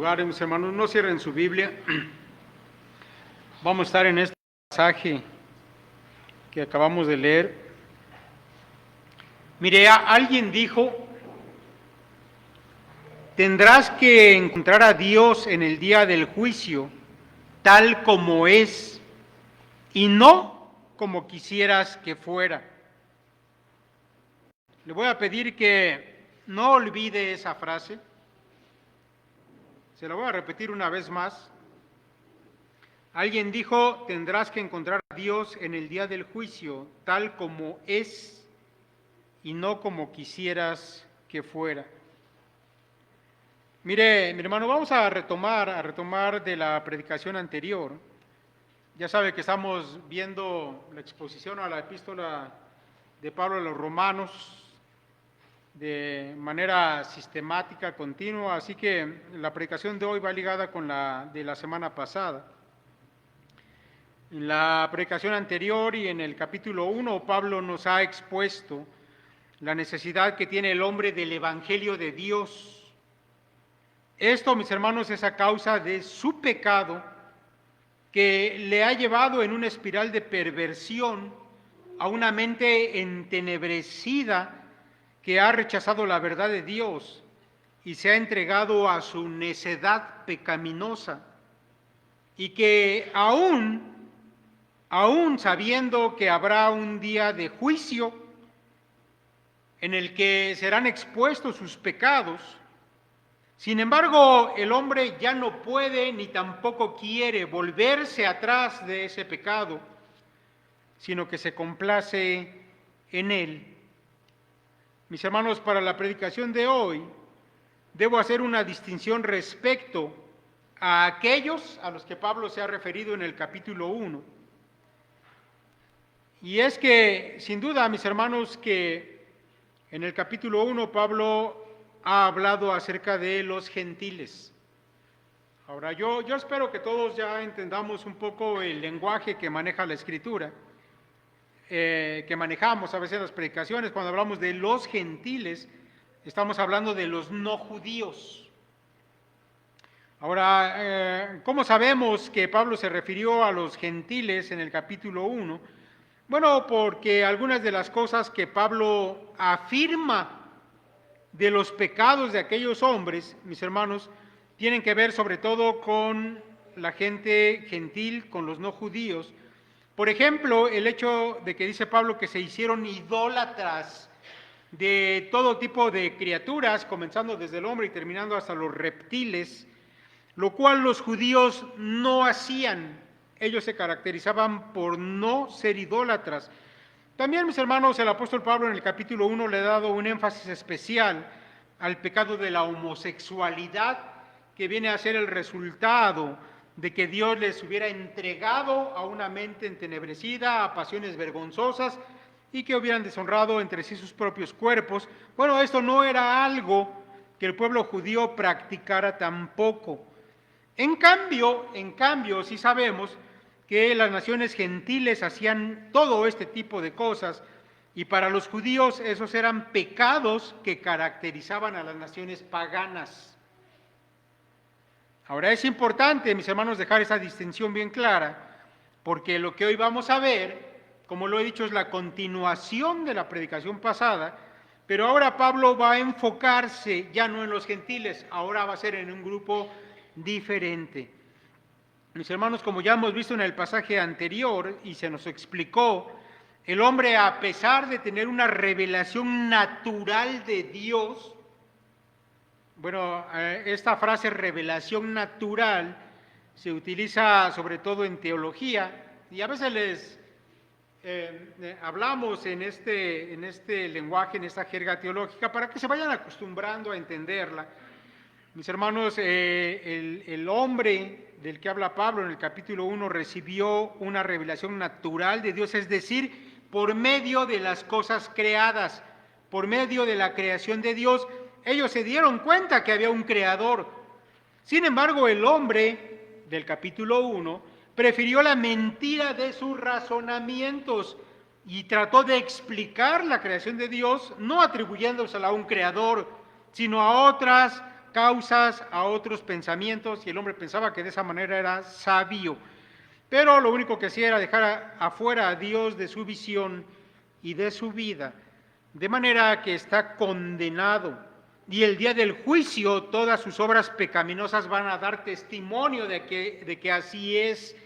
lugar, mis hermanos, no cierren su Biblia. Vamos a estar en este pasaje que acabamos de leer. Mire, alguien dijo: tendrás que encontrar a Dios en el día del juicio, tal como es, y no como quisieras que fuera. Le voy a pedir que no olvide esa frase. Se la voy a repetir una vez más. Alguien dijo: tendrás que encontrar a Dios en el día del juicio, tal como es, y no como quisieras que fuera. Mire, mi hermano, vamos a retomar de la predicación anterior. Ya sabe que estamos viendo la exposición a la epístola de Pablo a los Romanos de manera sistemática, continua, así que la predicación de hoy va ligada con la de la semana pasada. En la predicación anterior y en el capítulo 1, Pablo nos ha expuesto la necesidad que tiene el hombre del Evangelio de Dios. Esto, mis hermanos, es a causa de su pecado que le ha llevado en una espiral de perversión a una mente entenebrecida que ha rechazado la verdad de Dios y se ha entregado a su necedad pecaminosa, y que aún sabiendo que habrá un día de juicio en el que serán expuestos sus pecados, sin embargo, el hombre ya no puede ni tampoco quiere volverse atrás de ese pecado, sino que se complace en él. Mis hermanos, para la predicación de hoy, debo hacer una distinción respecto a aquellos a los que Pablo se ha referido en el capítulo 1. Y es que, sin duda, mis hermanos, que en el capítulo 1 Pablo ha hablado acerca de los gentiles. Ahora, yo espero que todos ya entendamos un poco el lenguaje que maneja la Escritura, que manejamos a veces en las predicaciones. Cuando hablamos de los gentiles, estamos hablando de los no judíos. Ahora, ¿cómo sabemos que Pablo se refirió a los gentiles en el capítulo 1? Bueno, porque algunas de las cosas que Pablo afirma de los pecados de aquellos hombres, mis hermanos, tienen que ver sobre todo con la gente gentil, con los no judíos. Por ejemplo, el hecho de que dice Pablo que se hicieron idólatras de todo tipo de criaturas, comenzando desde el hombre y terminando hasta los reptiles, lo cual los judíos no hacían. Ellos se caracterizaban por no ser idólatras. También, mis hermanos, el apóstol Pablo en el capítulo 1 le ha dado un énfasis especial al pecado de la homosexualidad, que viene a ser el resultado de que Dios les hubiera entregado a una mente entenebrecida, a pasiones vergonzosas, y que hubieran deshonrado entre sí sus propios cuerpos. Bueno, esto no era algo que el pueblo judío practicara tampoco. En cambio, sí sabemos que las naciones gentiles hacían todo este tipo de cosas, y para los judíos esos eran pecados que caracterizaban a las naciones paganas. Ahora, es importante, mis hermanos, dejar esa distinción bien clara, porque lo que hoy vamos a ver, como lo he dicho, es la continuación de la predicación pasada, pero ahora Pablo va a enfocarse ya no en los gentiles, ahora va a ser en un grupo diferente. Mis hermanos, como ya hemos visto en el pasaje anterior y se nos explicó, el hombre, a pesar de tener una revelación natural de Dios, bueno, esta frase revelación natural se utiliza sobre todo en teología, y a veces les hablamos en este lenguaje, en esta jerga teológica, para que se vayan acostumbrando a entenderla. Mis hermanos, el hombre del que habla Pablo en el capítulo 1 recibió una revelación natural de Dios, es decir, por medio de las cosas creadas, por medio de la creación de Dios. Ellos se dieron cuenta que había un creador. Sin embargo, el hombre del capítulo 1 prefirió la mentira de sus razonamientos y trató de explicar la creación de Dios, no atribuyéndosela a un creador, sino a otras causas a otros pensamientos y el hombre pensaba que de esa manera era sabio. Pero lo único que hacía era dejar afuera a Dios de su visión y de su vida, de manera que está condenado. Y el día del juicio todas sus obras pecaminosas van a dar testimonio de que así es.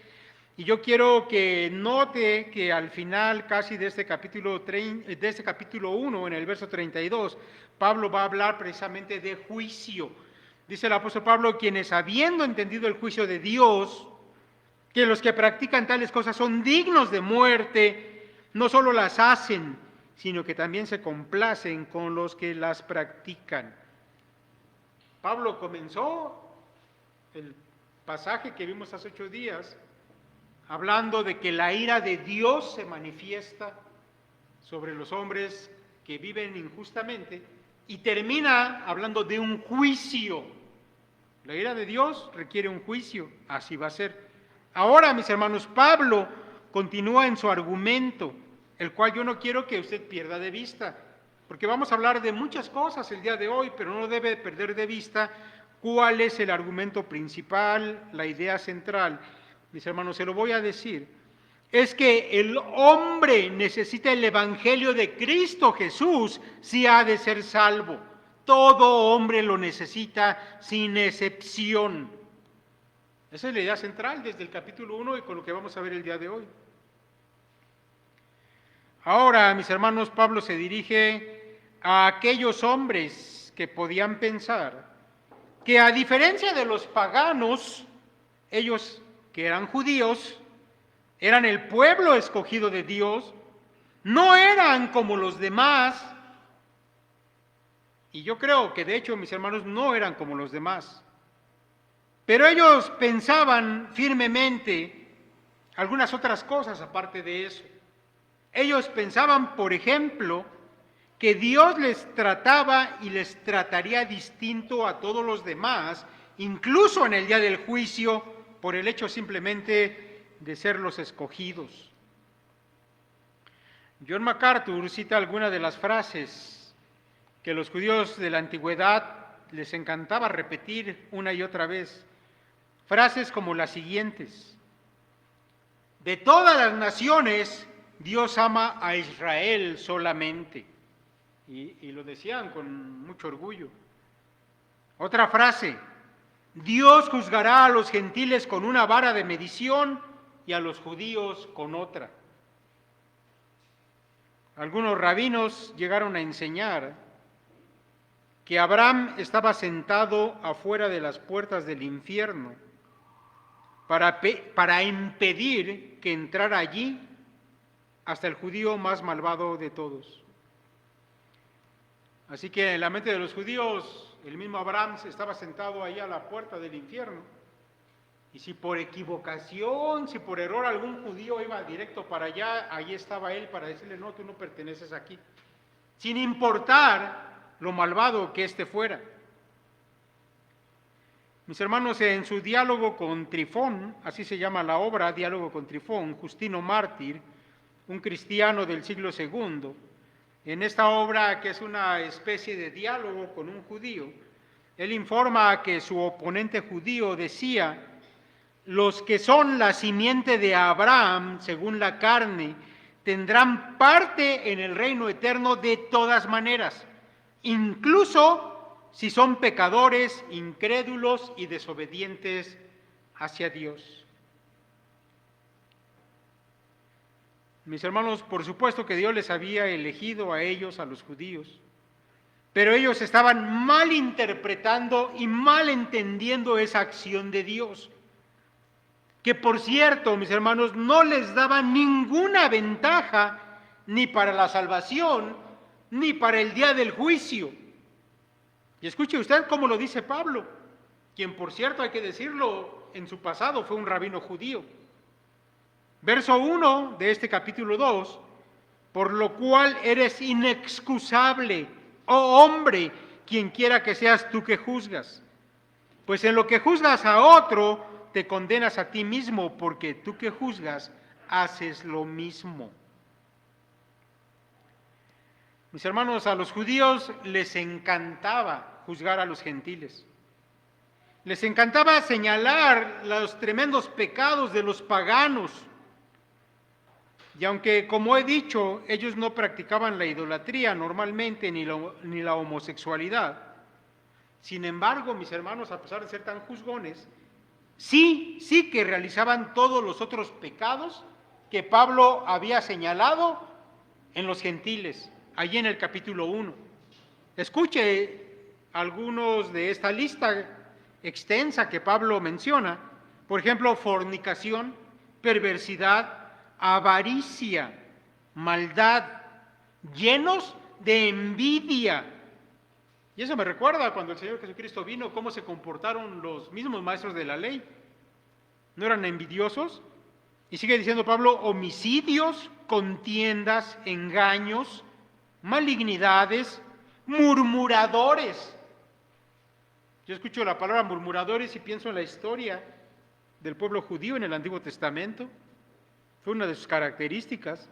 Y yo quiero que note que al final casi de este capítulo 1, en el verso 32, Pablo va a hablar precisamente de juicio. Dice el apóstol Pablo, quienes habiendo entendido el juicio de Dios, que los que practican tales cosas son dignos de muerte, no solo las hacen, sino que también se complacen con los que las practican. Pablo comenzó el pasaje que vimos hace 8 días, hablando de que la ira de Dios se manifiesta sobre los hombres que viven injustamente, y termina hablando de un juicio. La ira de Dios requiere un juicio, así va a ser. Ahora, mis hermanos, Pablo continúa en su argumento, el cual yo no quiero que usted pierda de vista, porque vamos a hablar de muchas cosas el día de hoy, pero no debe perder de vista cuál es el argumento principal, la idea central. Mis hermanos, se lo voy a decir, es que el hombre necesita el evangelio de Cristo Jesús si ha de ser salvo. Todo hombre lo necesita sin excepción. Esa es la idea central desde el capítulo 1 y con lo que vamos a ver el día de hoy. Ahora, mis hermanos, Pablo se dirige a aquellos hombres que podían pensar que a diferencia de los paganos, ellos que eran judíos, eran el pueblo escogido de Dios, no eran como los demás, y yo creo que de hecho, mis hermanos, no eran como los demás. Pero ellos pensaban firmemente algunas otras cosas aparte de eso. Ellos pensaban, por ejemplo, que Dios les trataba y les trataría distinto a todos los demás, incluso en el día del juicio, por el hecho simplemente de ser los escogidos. John MacArthur cita algunas de las frases que los judíos de la antigüedad les encantaba repetir una y otra vez. Frases como las siguientes: de todas las naciones, Dios ama a Israel solamente. Y lo decían con mucho orgullo. Otra frase: Dios juzgará a los gentiles con una vara de medición y a los judíos con otra. Algunos rabinos llegaron a enseñar que Abraham estaba sentado afuera de las puertas del infierno para impedir que entrara allí hasta el judío más malvado de todos. Así que en la mente de los judíos, el mismo Abraham estaba sentado ahí a la puerta del infierno, y si por equivocación, si por error algún judío iba directo para allá, ahí estaba él para decirle: no, tú no perteneces aquí, sin importar lo malvado que éste fuera. Mis hermanos, en su diálogo con Trifón, así se llama la obra, Diálogo con Trifón, Justino Mártir, un cristiano del siglo II, en esta obra, que es una especie de diálogo con un judío, él informa que su oponente judío decía: los que son la simiente de Abraham, según la carne, tendrán parte en el reino eterno de todas maneras, incluso si son pecadores, incrédulos y desobedientes hacia Dios. Mis hermanos, por supuesto que Dios les había elegido a ellos, a los judíos, pero ellos estaban mal interpretando y mal entendiendo esa acción de Dios, que por cierto, mis hermanos, no les daba ninguna ventaja ni para la salvación, ni para el día del juicio. Y escuche usted cómo lo dice Pablo, quien por cierto, hay que decirlo, en su pasado fue un rabino judío. Verso 1 de este capítulo 2, por lo cual eres inexcusable, oh hombre, quien quiera que seas tú que juzgas. Pues en lo que juzgas a otro, te condenas a ti mismo, porque tú que juzgas, haces lo mismo. Mis hermanos, a los judíos les encantaba juzgar a los gentiles. Les encantaba señalar los tremendos pecados de los paganos. Y aunque, como he dicho, ellos no practicaban la idolatría normalmente ni la homosexualidad, sin embargo, mis hermanos, a pesar de ser tan juzgones, sí que realizaban todos los otros pecados que Pablo había señalado en los gentiles, allí en el capítulo 1. Escuche algunos de esta lista extensa que Pablo menciona, por ejemplo, fornicación, perversidad, avaricia, maldad, llenos de envidia. Y eso me recuerda cuando el Señor Jesucristo vino, cómo se comportaron los mismos maestros de la ley. ¿No eran envidiosos? Y sigue diciendo Pablo, homicidios, contiendas, engaños, malignidades, murmuradores. Yo escucho la palabra murmuradores y pienso en la historia del pueblo judío en el Antiguo Testamento. Fue una de sus características.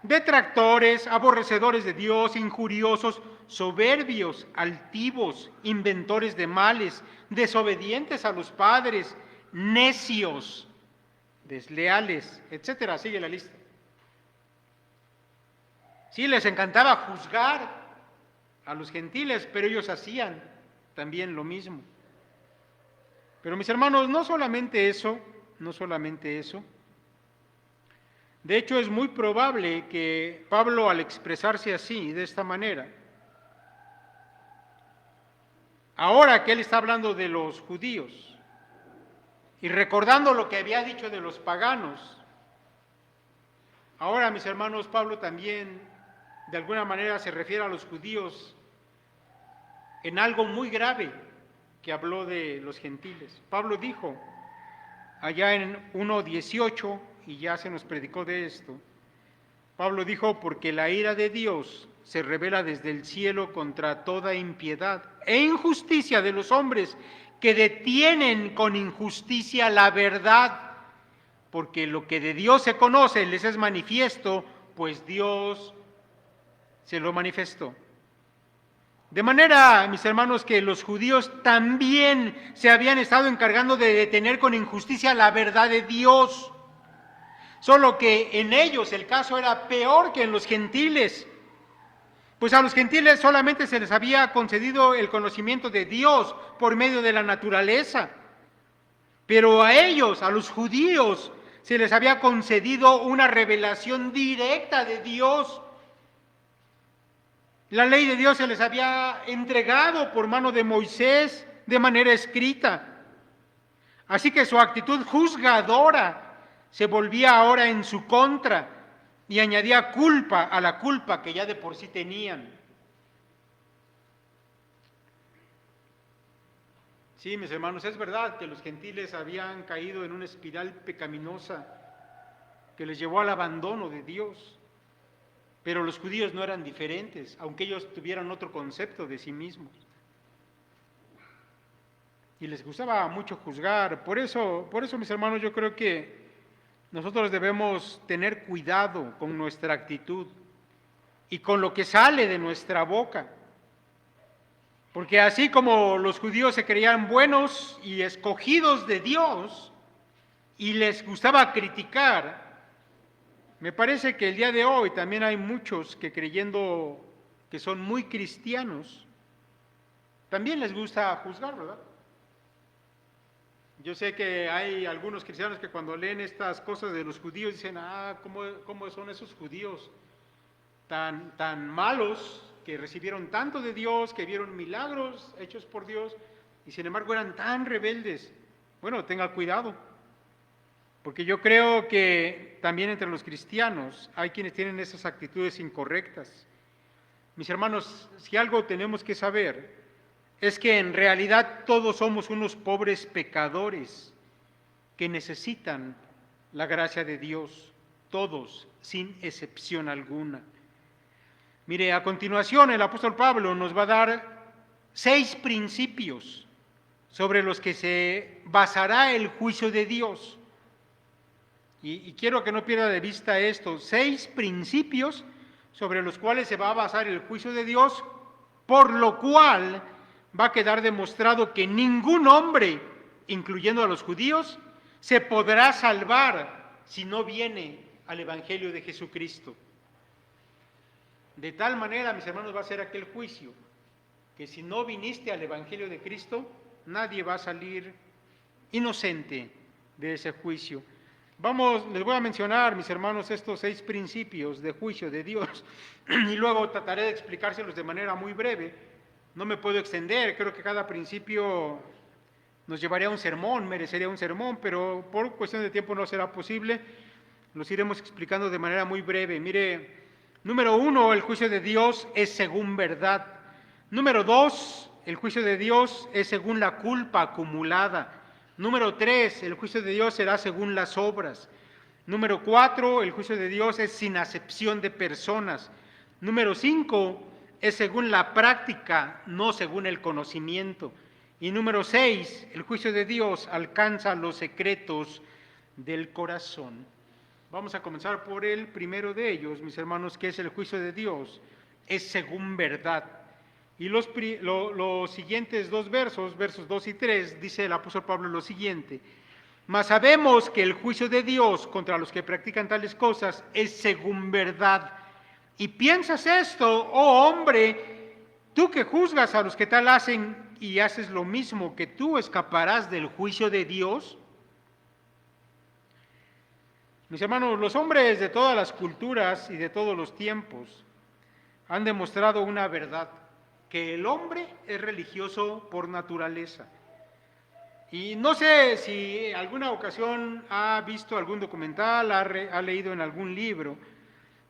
Detractores, aborrecedores de Dios, injuriosos, soberbios, altivos, inventores de males, desobedientes a los padres, necios, desleales, etcétera. Sigue la lista. Sí, les encantaba juzgar a los gentiles, pero ellos hacían también lo mismo. Pero mis hermanos, no solamente eso. De hecho, es muy probable que Pablo, al expresarse así, de esta manera, ahora que él está hablando de los judíos y recordando lo que había dicho de los paganos, ahora, mis hermanos, Pablo también de alguna manera se refiere a los judíos en algo muy grave que habló de los gentiles. Pablo dijo allá en 1:18, y ya se nos predicó de esto, Pablo dijo, porque la ira de Dios se revela desde el cielo contra toda impiedad e injusticia de los hombres que detienen con injusticia la verdad, porque lo que de Dios se conoce les es manifiesto, pues Dios se lo manifestó. De manera, mis hermanos, que los judíos también se habían estado encargando de detener con injusticia la verdad de Dios, solo que en ellos el caso era peor que en los gentiles, pues a los gentiles solamente se les había concedido el conocimiento de Dios por medio de la naturaleza, pero a ellos, a los judíos, se les había concedido una revelación directa de Dios. La ley de Dios se les había entregado por mano de Moisés de manera escrita. Así que su actitud juzgadora se volvía ahora en su contra y añadía culpa a la culpa que ya de por sí tenían. Sí, mis hermanos, es verdad que los gentiles habían caído en una espiral pecaminosa que les llevó al abandono de Dios. Pero los judíos no eran diferentes, aunque ellos tuvieran otro concepto de sí mismos. Y les gustaba mucho juzgar. Por eso, mis hermanos, yo creo que nosotros debemos tener cuidado con nuestra actitud y con lo que sale de nuestra boca. Porque así como los judíos se creían buenos y escogidos de Dios y les gustaba criticar, me parece que el día de hoy también hay muchos que, creyendo que son muy cristianos, también les gusta juzgar, ¿verdad? Yo sé que hay algunos cristianos que cuando leen estas cosas de los judíos dicen, ¿cómo son esos judíos tan malos, que recibieron tanto de Dios, que vieron milagros hechos por Dios, y sin embargo eran tan rebeldes? Bueno, tenga cuidado, porque yo creo que también entre los cristianos hay quienes tienen esas actitudes incorrectas. Mis hermanos, si algo tenemos que saber es que en realidad todos somos unos pobres pecadores que necesitan la gracia de Dios, todos, sin excepción alguna. Mire, a continuación el apóstol Pablo nos va a dar 6 principios sobre los que se basará el juicio de Dios. Y quiero que no pierda de vista estos 6 principios sobre los cuales se va a basar el juicio de Dios, por lo cual va a quedar demostrado que ningún hombre, incluyendo a los judíos, se podrá salvar si no viene al Evangelio de Jesucristo. De tal manera, mis hermanos, va a ser aquel juicio, que si no viniste al Evangelio de Cristo, nadie va a salir inocente de ese juicio. Les voy a mencionar, mis hermanos, estos 6 principios de juicio de Dios y luego trataré de explicárselos de manera muy breve. No me puedo extender, creo que cada principio nos llevaría a un sermón, merecería un sermón, pero por cuestión de tiempo no será posible. Los iremos explicando de manera muy breve. Mire, número 1, el juicio de Dios es según verdad. Número 2, el juicio de Dios es según la culpa acumulada. Número 3, el juicio de Dios será según las obras. Número 4, el juicio de Dios es sin acepción de personas. Número 5, es según la práctica, no según el conocimiento. Y número 6, el juicio de Dios alcanza los secretos del corazón. Vamos a comenzar por el primero de ellos, mis hermanos, que es el juicio de Dios, es según verdad. Y los siguientes 2 versos, versos 2 y 3, dice el apóstol Pablo lo siguiente: mas sabemos que el juicio de Dios contra los que practican tales cosas es según verdad. Y piensas esto, oh hombre, tú que juzgas a los que tal hacen y haces lo mismo, que tú escaparás del juicio de Dios. Mis hermanos, los hombres de todas las culturas y de todos los tiempos han demostrado una verdad, que el hombre es religioso por naturaleza. Y no sé si alguna ocasión ha visto algún documental, ha leído en algún libro,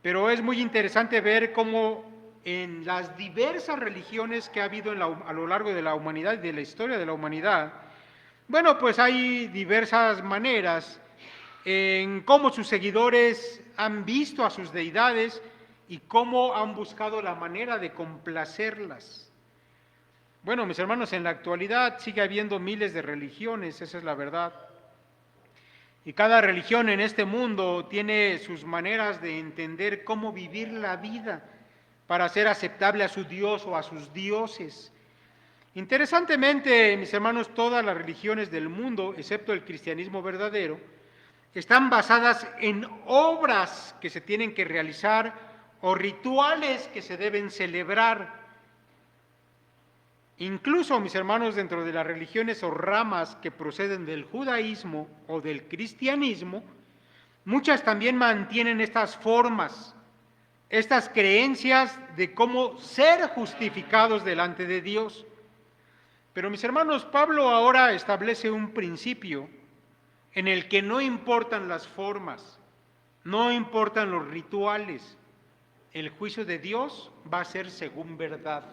pero es muy interesante ver cómo en las diversas religiones que ha habido a lo largo de la humanidad y de la historia de la humanidad, bueno, pues hay diversas maneras en cómo sus seguidores han visto a sus deidades y cómo han buscado la manera de complacerlas. Bueno, mis hermanos, en la actualidad sigue habiendo miles de religiones, esa es la verdad. Y cada religión en este mundo tiene sus maneras de entender cómo vivir la vida para ser aceptable a su Dios o a sus dioses. Interesantemente, mis hermanos, todas las religiones del mundo, excepto el cristianismo verdadero, están basadas en obras que se tienen que realizar o rituales que se deben celebrar. Incluso, mis hermanos, dentro de las religiones o ramas que proceden del judaísmo o del cristianismo, muchas también mantienen estas formas, estas creencias de cómo ser justificados delante de Dios. Pero, mis hermanos, Pablo ahora establece un principio en el que no importan las formas, no importan los rituales, el juicio de Dios va a ser según verdad.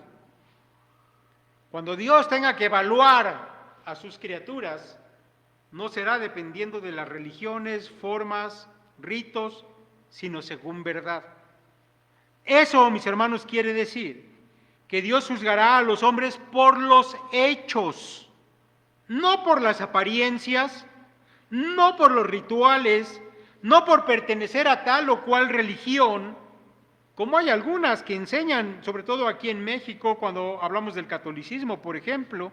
Cuando Dios tenga que evaluar a sus criaturas, no será dependiendo de las religiones, formas, ritos, sino según verdad. Eso, mis hermanos, quiere decir que Dios juzgará a los hombres por los hechos, no por las apariencias, no por los rituales, no por pertenecer a tal o cual religión, como hay algunas que enseñan, sobre todo aquí en México, cuando hablamos del catolicismo, por ejemplo.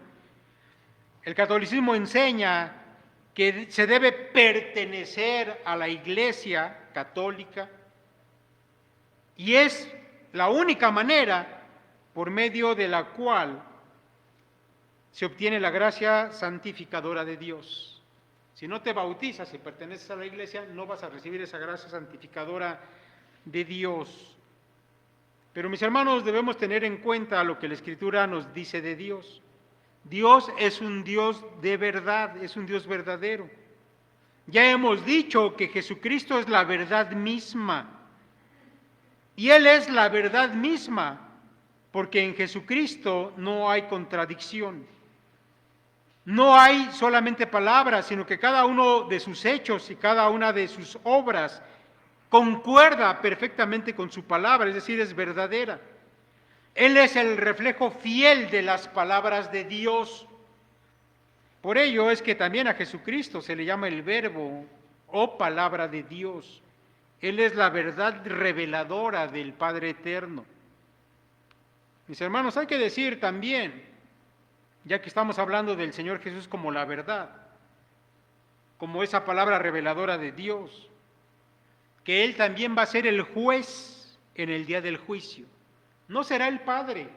El catolicismo enseña que se debe pertenecer a la Iglesia católica y es la única manera por medio de la cual se obtiene la gracia santificadora de Dios. Si no te bautizas y perteneces a la Iglesia, no vas a recibir esa gracia santificadora de Dios. Pero, mis hermanos, debemos tener en cuenta lo que la Escritura nos dice de Dios. Dios es un Dios de verdad, es un Dios verdadero. Ya hemos dicho que Jesucristo es la verdad misma. Y Él es la verdad misma, porque en Jesucristo no hay contradicción. No hay solamente palabras, sino que cada uno de sus hechos y cada una de sus obras concuerda perfectamente con su palabra, es decir, es verdadera. Él es el reflejo fiel de las palabras de Dios. Por ello es que también a Jesucristo se le llama el Verbo o palabra de Dios. Él es la verdad reveladora del Padre Eterno. Mis hermanos, hay que decir también ya que estamos hablando del Señor Jesús como la verdad, como esa palabra reveladora de Dios, que Él también va a ser el juez en el día del juicio. No será el Padre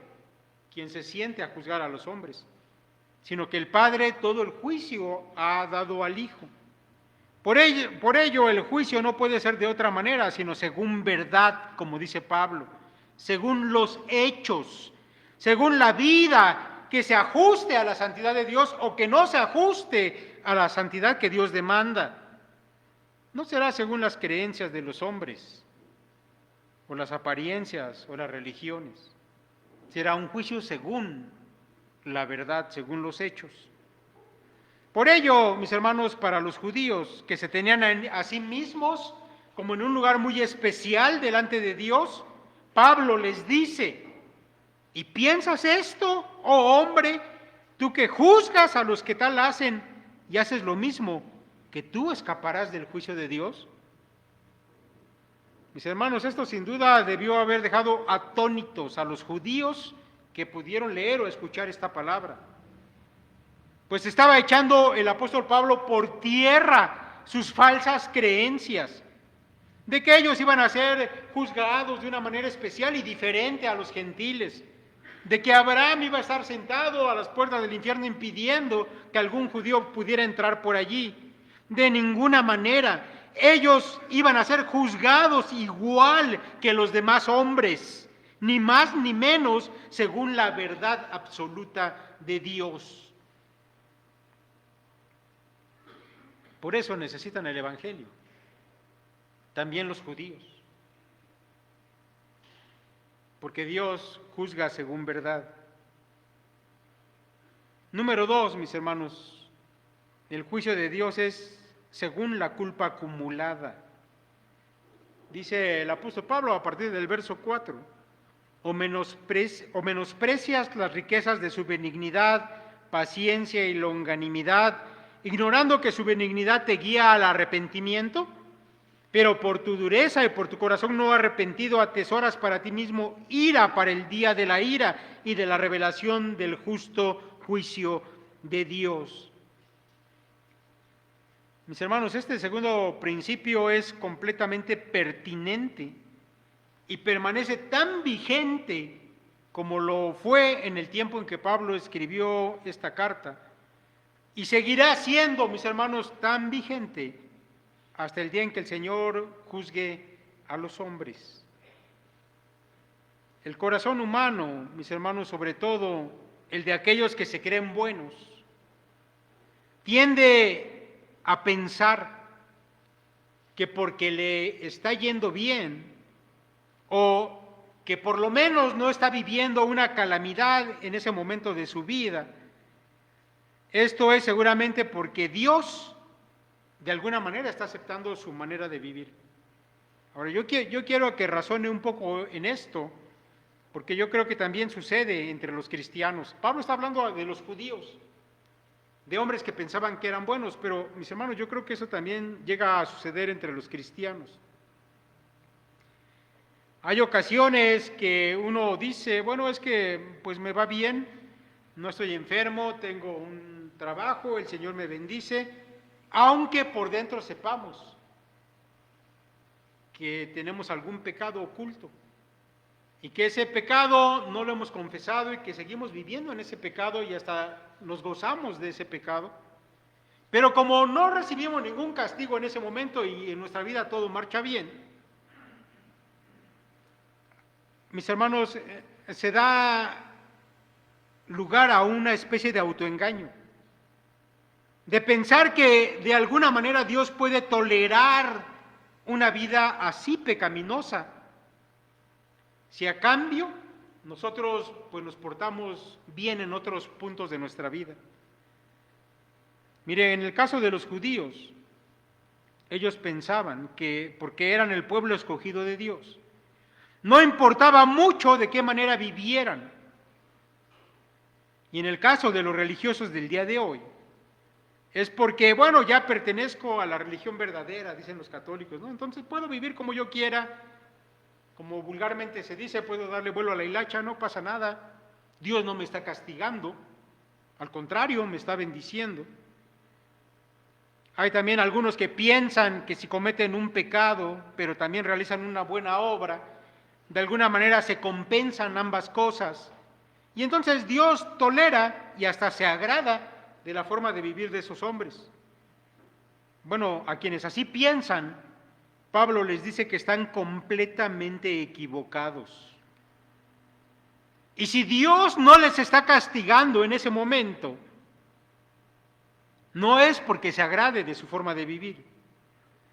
quien se siente a juzgar a los hombres, sino que el Padre todo el juicio ha dado al Hijo. Por ello el juicio no puede ser de otra manera, sino según verdad, como dice Pablo, según los hechos, según la vida que se ajuste a la santidad de Dios o que no se ajuste a la santidad que Dios demanda. No será según las creencias de los hombres, o las apariencias, o las religiones. Será un juicio según la verdad, según los hechos. Por ello, mis hermanos, para los judíos que se tenían a sí mismos como en un lugar muy especial delante de Dios, Pablo les dice: ¿y piensas esto, oh hombre, tú que juzgas a los que tal hacen y haces lo mismo, que tú escaparás del juicio de Dios? Mis hermanos, esto sin duda debió haber dejado atónitos a los judíos que pudieron leer o escuchar esta palabra. Pues estaba echando el apóstol Pablo por tierra sus falsas creencias, de que ellos iban a ser juzgados de una manera especial y diferente a los gentiles, de que Abraham iba a estar sentado a las puertas del infierno impidiendo que algún judío pudiera entrar por allí. De ninguna manera. Ellos iban a ser juzgados igual que los demás hombres, ni más ni menos, según la verdad absoluta de Dios. Por eso necesitan el Evangelio, también los judíos, porque Dios juzga según verdad. Número 2, mis hermanos, el juicio de Dios es según la culpa acumulada. Dice el apóstol Pablo a partir del verso 4, o menosprecias las riquezas de su benignidad, paciencia y longanimidad, ignorando que su benignidad te guía al arrepentimiento, pero por tu dureza y por tu corazón no arrepentido atesoras para ti mismo ira para el día de la ira y de la revelación del justo juicio de Dios. Mis hermanos, este segundo principio es completamente pertinente y permanece tan vigente como lo fue en el tiempo en que Pablo escribió esta carta, y seguirá siendo, mis hermanos, tan vigente hasta el día en que el Señor juzgue a los hombres. El corazón humano, mis hermanos, sobre todo el de aquellos que se creen buenos, tiende a pensar que porque le está yendo bien o que por lo menos no está viviendo una calamidad en ese momento de su vida, esto es seguramente porque Dios de alguna manera está aceptando su manera de vivir. Ahora, yo quiero que razone un poco en esto, porque yo creo que también sucede entre los cristianos. Pablo está hablando de los judíos, de hombres que pensaban que eran buenos, pero mis hermanos, yo creo que eso también llega a suceder entre los cristianos. Hay ocasiones que uno dice, bueno, es que pues me va bien, no estoy enfermo, tengo un trabajo, el Señor me bendice, aunque por dentro sepamos que tenemos algún pecado oculto y que ese pecado no lo hemos confesado y que seguimos viviendo en ese pecado y hasta nos gozamos de ese pecado. Pero como no recibimos ningún castigo en ese momento y en nuestra vida todo marcha bien, mis hermanos, se da lugar a una especie de autoengaño, de pensar que de alguna manera Dios puede tolerar una vida así pecaminosa, si a cambio nosotros pues nos portamos bien en otros puntos de nuestra vida. Mire, en el caso de los judíos, ellos pensaban que porque eran el pueblo escogido de Dios, no importaba mucho de qué manera vivieran. Y en el caso de los religiosos del día de hoy, es porque, bueno, ya pertenezco a la religión verdadera, dicen los católicos, ¿no? Entonces puedo vivir como yo quiera, como vulgarmente se dice, puedo darle vuelo a la hilacha, no pasa nada, Dios no me está castigando. Al contrario, me está bendiciendo. Hay también algunos que piensan que si cometen un pecado, pero también realizan una buena obra, de alguna manera se compensan ambas cosas. Y entonces Dios tolera y hasta se agrada de la forma de vivir de esos hombres. Bueno, a quienes así piensan, Pablo les dice que están completamente equivocados. Y si Dios no les está castigando en ese momento, no es porque se agrade de su forma de vivir,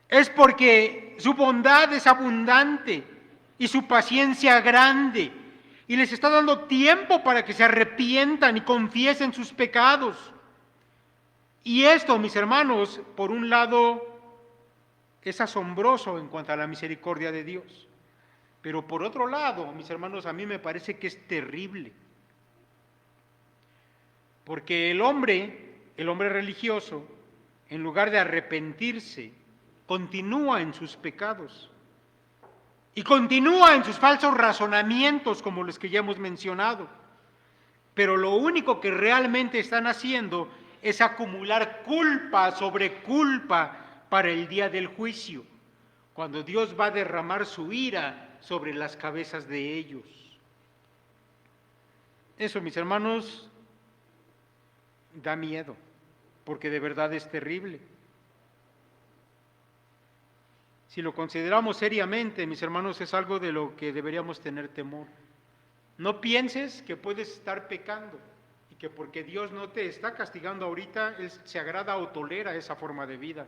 es porque su bondad es abundante y su paciencia grande, y les está dando tiempo para que se arrepientan y confiesen sus pecados. Y esto, mis hermanos, por un lado, es asombroso en cuanto a la misericordia de Dios. Pero por otro lado, mis hermanos, a mí me parece que es terrible. Porque el hombre religioso, en lugar de arrepentirse, continúa en sus pecados. Y continúa en sus falsos razonamientos, como los que ya hemos mencionado. Pero lo único que realmente están haciendo es acumular culpa sobre culpa para el día del juicio, cuando Dios va a derramar su ira sobre las cabezas de ellos. Eso, mis hermanos, da miedo, porque de verdad es terrible. Si lo consideramos seriamente, mis hermanos, es algo de lo que deberíamos tener temor. No pienses que puedes estar pecando y que porque Dios no te está castigando ahorita, Él se agrada o tolera esa forma de vida.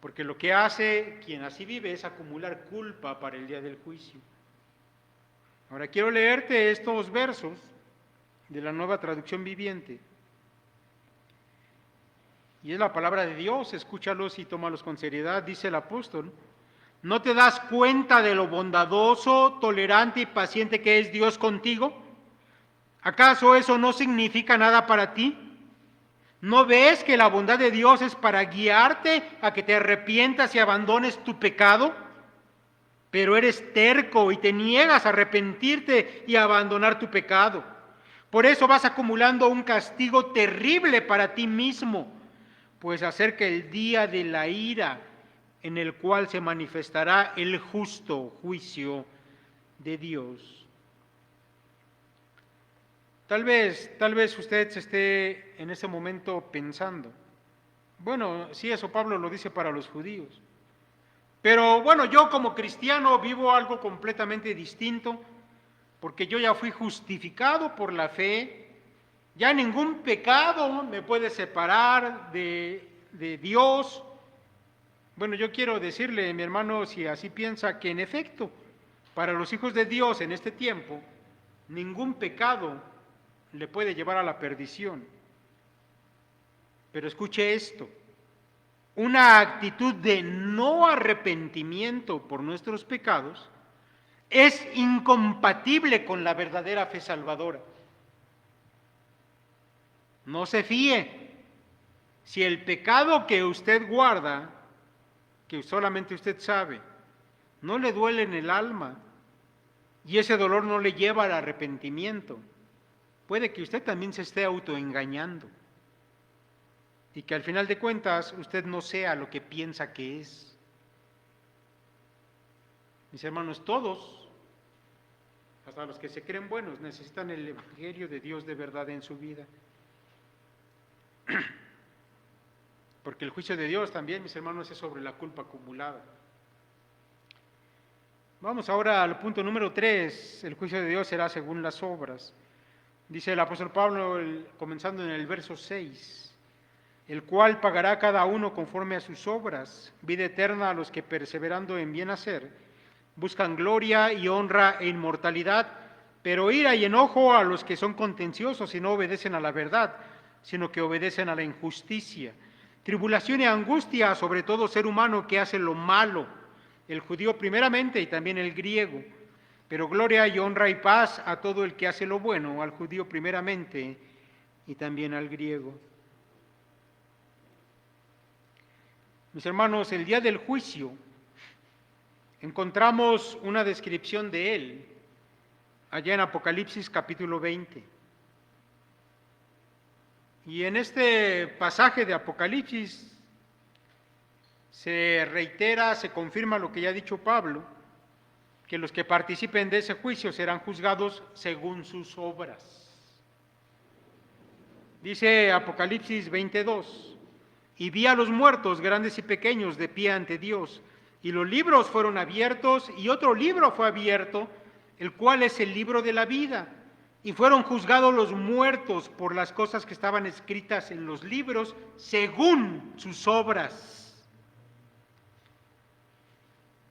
Porque lo que hace quien así vive es acumular culpa para el día del juicio. Ahora quiero leerte estos versos de la Nueva Traducción Viviente. Y es la palabra de Dios, escúchalos y tómalos con seriedad. Dice el apóstol: ¿no te das cuenta de lo bondadoso, tolerante y paciente que es Dios contigo? ¿Acaso eso no significa nada para ti? ¿No ves que la bondad de Dios es para guiarte a que te arrepientas y abandones tu pecado? Pero eres terco y te niegas a arrepentirte y a abandonar tu pecado. Por eso vas acumulando un castigo terrible para ti mismo, pues acerca el día de la ira en el cual se manifestará el justo juicio de Dios. Tal vez usted se esté en ese momento pensando, bueno, sí, eso Pablo lo dice para los judíos, pero bueno, yo como cristiano vivo algo completamente distinto, porque yo ya fui justificado por la fe, ya ningún pecado me puede separar de Dios. Bueno, yo quiero decirle, mi hermano, si así piensa, que en efecto, para los hijos de Dios en este tiempo, ningún pecado le puede llevar a la perdición. Pero escuche esto: una actitud de no arrepentimiento por nuestros pecados es incompatible con la verdadera fe salvadora. No se fíe. Si el pecado que usted guarda, que solamente usted sabe, no le duele en el alma y ese dolor no le lleva al arrepentimiento, puede que usted también se esté autoengañando y que al final de cuentas usted no sea lo que piensa que es. Mis hermanos, todos, hasta los que se creen buenos, necesitan el Evangelio de Dios de verdad en su vida. Porque el juicio de Dios también, mis hermanos, es sobre la culpa acumulada. Vamos ahora al punto número 3. El juicio de Dios será según las obras. Dice el apóstol Pablo, comenzando en el verso 6, el cual pagará a cada uno conforme a sus obras, vida eterna a los que perseverando en bien hacer, buscan gloria y honra e inmortalidad, pero ira y enojo a los que son contenciosos y no obedecen a la verdad, sino que obedecen a la injusticia. Tribulación y angustia sobre todo ser humano que hace lo malo, el judío primeramente y también el griego, pero gloria y honra y paz a todo el que hace lo bueno, al judío primeramente y también al griego. Mis hermanos, el día del juicio encontramos una descripción de él allá en Apocalipsis capítulo 20. Y en este pasaje de Apocalipsis se reitera, se confirma lo que ya ha dicho Pablo, que los que participen de ese juicio serán juzgados según sus obras. Dice Apocalipsis 22, y vi a los muertos, grandes y pequeños, de pie ante Dios, y los libros fueron abiertos, y otro libro fue abierto, el cual es el libro de la vida, y fueron juzgados los muertos por las cosas que estaban escritas en los libros, según sus obras.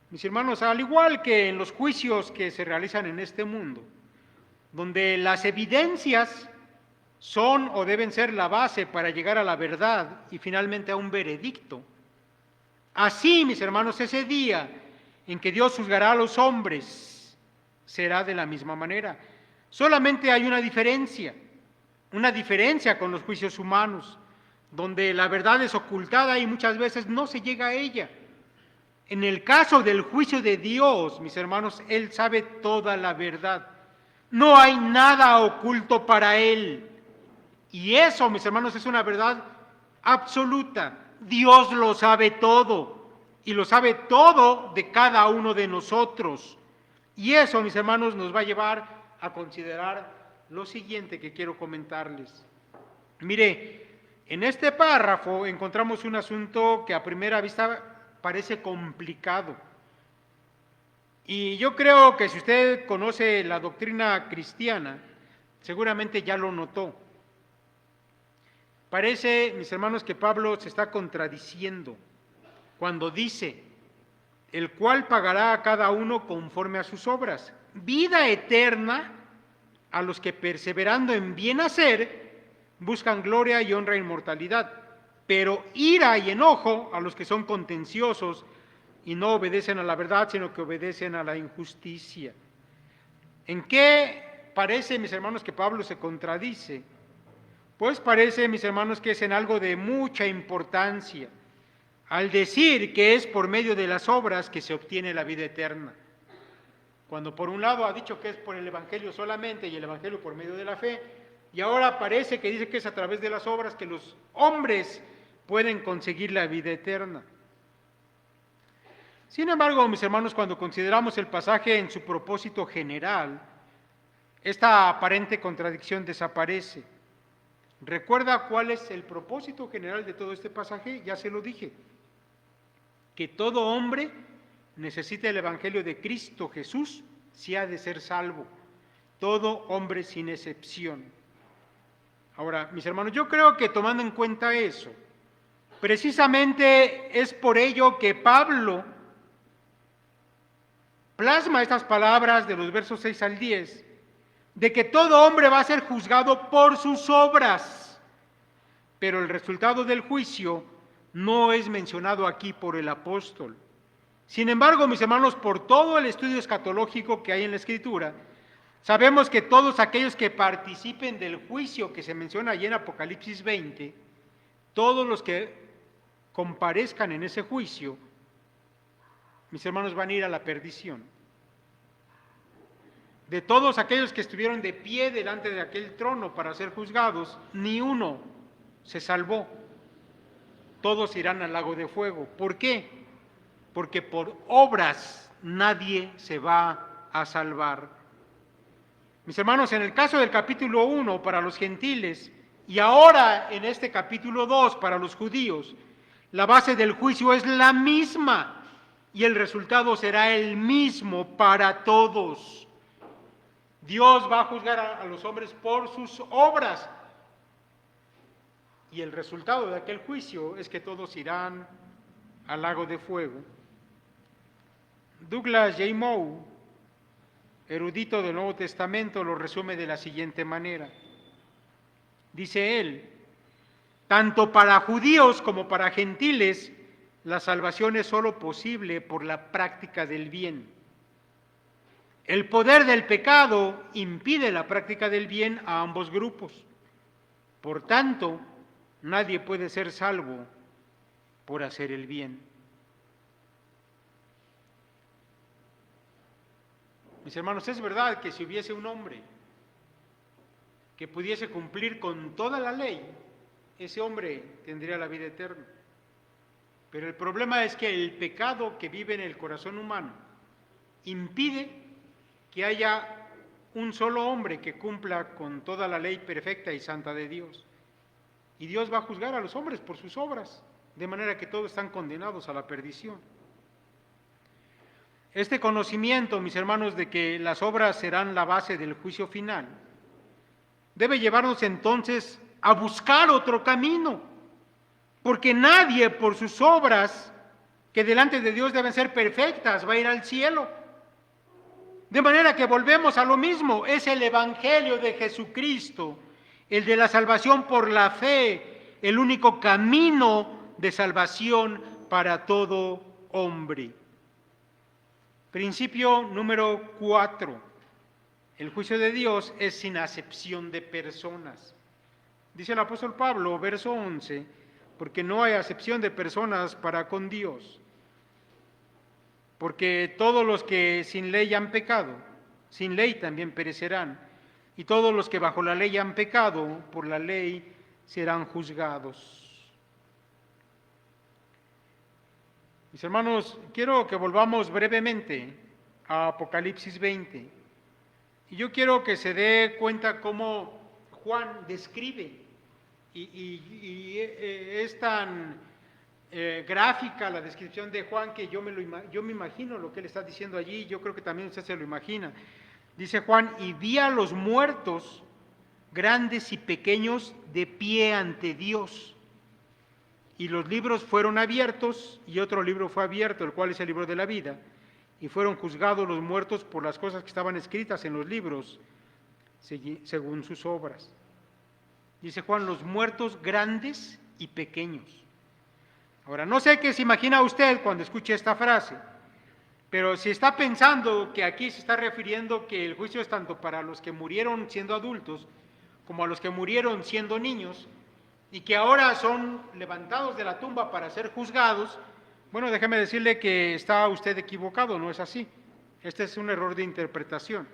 Mis hermanos, al igual que en los juicios que se realizan en este mundo, donde las evidencias son o deben ser la base para llegar a la verdad y finalmente a un veredicto, así, mis hermanos, ese día en que Dios juzgará a los hombres será de la misma manera. Solamente hay una diferencia con los juicios humanos, donde la verdad es ocultada y muchas veces no se llega a ella. En el caso del juicio de Dios, mis hermanos, Él sabe toda la verdad. No hay nada oculto para Él. Y eso, mis hermanos, es una verdad absoluta. Dios lo sabe todo. Y lo sabe todo de cada uno de nosotros. Y eso, mis hermanos, nos va a llevar a considerar lo siguiente que quiero comentarles. Mire, en este párrafo encontramos un asunto que a primera vista parece complicado. Y yo creo que si usted conoce la doctrina cristiana, seguramente ya lo notó. Parece, mis hermanos, que Pablo se está contradiciendo cuando dice, el cual pagará a cada uno conforme a sus obras. Vida eterna a los que perseverando en bien hacer buscan gloria y honra e inmortalidad, pero ira y enojo a los que son contenciosos y no obedecen a la verdad, sino que obedecen a la injusticia. ¿En qué parece, mis hermanos, que Pablo se contradice? Pues parece, mis hermanos, que es en algo de mucha importancia, al decir que es por medio de las obras que se obtiene la vida eterna. Cuando por un lado ha dicho que es por el Evangelio solamente y el Evangelio por medio de la fe, y ahora parece que dice que es a través de las obras que los hombres pueden conseguir la vida eterna. Sin embargo, mis hermanos, cuando consideramos el pasaje en su propósito general, esta aparente contradicción desaparece. ¿Recuerda cuál es el propósito general de todo este pasaje? Ya se lo dije, que todo hombre necesita el Evangelio de Cristo Jesús si ha de ser salvo, todo hombre sin excepción. Ahora, mis hermanos, yo creo que tomando en cuenta eso, precisamente es por ello que Pablo plasma estas palabras de los versos 6 al 10, de que todo hombre va a ser juzgado por sus obras, pero el resultado del juicio no es mencionado aquí por el apóstol. Sin embargo, mis hermanos, por todo el estudio escatológico que hay en la Escritura, sabemos que todos aquellos que participen del juicio que se menciona allí en Apocalipsis 20, todos los que comparezcan en ese juicio, mis hermanos, van a ir a la perdición. De todos aquellos que estuvieron de pie delante de aquel trono para ser juzgados, ni uno se salvó. Todos irán al lago de fuego. ¿Por qué? Porque por obras nadie se va a salvar. Mis hermanos, en el caso del capítulo 1 para los gentiles y ahora en este capítulo 2 para los judíos, la base del juicio es la misma y el resultado será el mismo para todos. Dios va a juzgar a los hombres por sus obras y el resultado de aquel juicio es que todos irán al lago de fuego. Douglas J. Moe, erudito del Nuevo Testamento, lo resume de la siguiente manera. Dice él, tanto para judíos como para gentiles, la salvación es sólo posible por la práctica del bien. El poder del pecado impide la práctica del bien a ambos grupos. Por tanto, nadie puede ser salvo por hacer el bien. Mis hermanos, es verdad que si hubiese un hombre que pudiese cumplir con toda la ley, ese hombre tendría la vida eterna. Pero el problema es que el pecado que vive en el corazón humano impide que haya un solo hombre que cumpla con toda la ley perfecta y santa de Dios. Y Dios va a juzgar a los hombres por sus obras, de manera que todos están condenados a la perdición. Este conocimiento, mis hermanos, de que las obras serán la base del juicio final, debe llevarnos entonces a buscar otro camino, porque nadie por sus obras, que delante de Dios deben ser perfectas, va a ir al cielo. De manera que volvemos a lo mismo, es el Evangelio de Jesucristo, el de la salvación por la fe, el único camino de salvación para todo hombre. Principio número 4. El juicio de Dios es sin acepción de personas. Dice el apóstol Pablo, verso 11, porque no hay acepción de personas para con Dios. Porque todos los que sin ley han pecado, sin ley también perecerán. Y todos los que bajo la ley han pecado, por la ley serán juzgados. Mis hermanos, quiero que volvamos brevemente a Apocalipsis 20. Y yo quiero que se dé cuenta cómo Juan describe, y es tan gráfica la descripción de Juan que yo me imagino lo que él está diciendo allí, yo creo que también usted se lo imagina. Dice Juan, y vi a los muertos, grandes y pequeños, de pie ante Dios. Y los libros fueron abiertos, y otro libro fue abierto, el cual es el libro de la vida, y fueron juzgados los muertos por las cosas que estaban escritas en los libros, según sus obras. Dice Juan, los muertos grandes y pequeños. Ahora, no sé qué se imagina usted cuando escuche esta frase, pero si está pensando que aquí se está refiriendo que el juicio es tanto para los que murieron siendo adultos, como a los que murieron siendo niños, y que ahora son levantados de la tumba para ser juzgados, bueno, déjeme decirle que está usted equivocado, no es así. Este es un error de interpretación.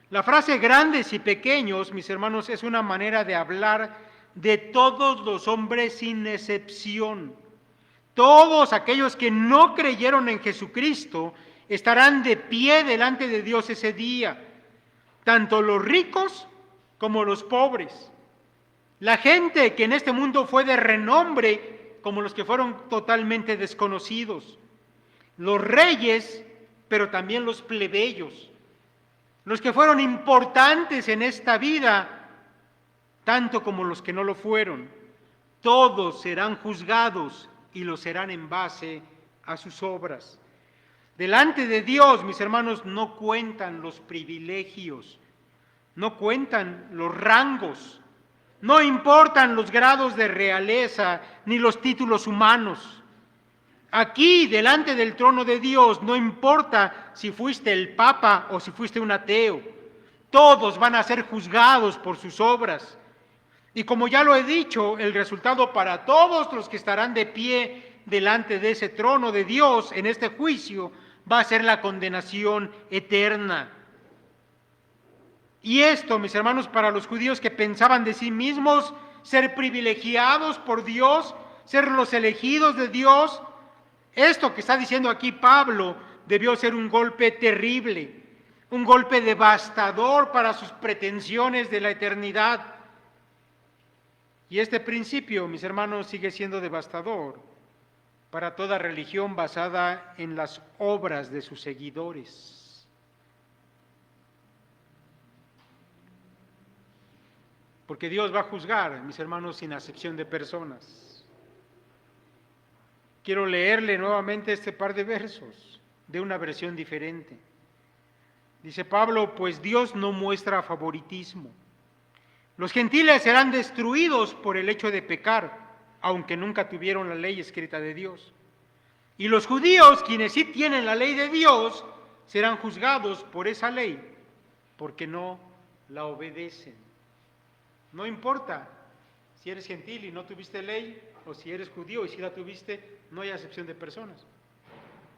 La frase grandes y pequeños, mis hermanos, es una manera de hablar de todos los hombres sin excepción. Todos aquellos que no creyeron en Jesucristo estarán de pie delante de Dios ese día, tanto los ricos como los pobres. La gente que en este mundo fue de renombre, como los que fueron totalmente desconocidos. Los reyes, pero también los plebeyos. Los que fueron importantes en esta vida, tanto como los que no lo fueron. Todos serán juzgados y lo serán en base a sus obras. Delante de Dios, mis hermanos, no cuentan los privilegios, no cuentan los rangos, no importan los grados de realeza ni los títulos humanos. Aquí, delante del trono de Dios, no importa si fuiste el Papa o si fuiste un ateo, todos van a ser juzgados por sus obras. Y como ya lo he dicho, el resultado para todos los que estarán de pie delante de ese trono de Dios en este juicio va a ser la condenación eterna. Y esto, mis hermanos, para los judíos que pensaban de sí mismos ser privilegiados por Dios, ser los elegidos de Dios, esto que está diciendo aquí Pablo debió ser un golpe terrible, un golpe devastador para sus pretensiones de la eternidad. Y este principio, mis hermanos, sigue siendo devastador para toda religión basada en las obras de sus seguidores. Porque Dios va a juzgar, mis hermanos, sin acepción de personas. Quiero leerle nuevamente este par de versos de una versión diferente. Dice Pablo, pues Dios no muestra favoritismo. Los gentiles serán destruidos por el hecho de pecar, aunque nunca tuvieron la ley escrita de Dios. Y los judíos, quienes sí tienen la ley de Dios, serán juzgados por esa ley, porque no la obedecen. No importa si eres gentil y no tuviste ley, o si eres judío y si la tuviste, no hay acepción de personas.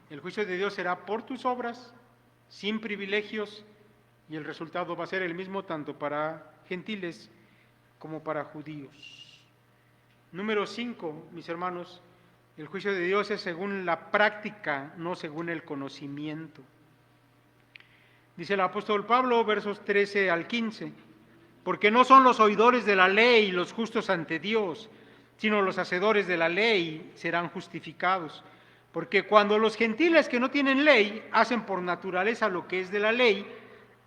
El juicio de Dios será por tus obras, sin privilegios, y el resultado va a ser el mismo tanto para gentiles como para judíos. Número 5, mis hermanos, el juicio de Dios es según la práctica, no según el conocimiento. Dice el apóstol Pablo, versos 13 al 15, porque no son los oidores de la ley los justos ante Dios, sino los hacedores de la ley serán justificados. Porque cuando los gentiles que no tienen ley hacen por naturaleza lo que es de la ley,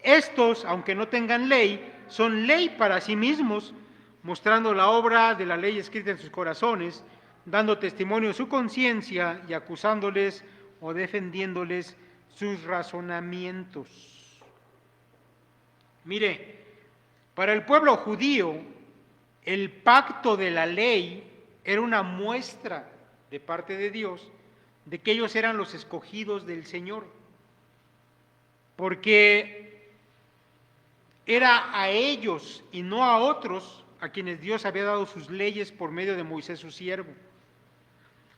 estos, aunque no tengan ley, son ley para sí mismos, mostrando la obra de la ley escrita en sus corazones, dando testimonio de su conciencia y acusándoles o defendiéndoles sus razonamientos. Mire, para el pueblo judío, el pacto de la ley era una muestra de parte de Dios de que ellos eran los escogidos del Señor, porque era a ellos y no a otros a quienes Dios había dado sus leyes por medio de Moisés su siervo.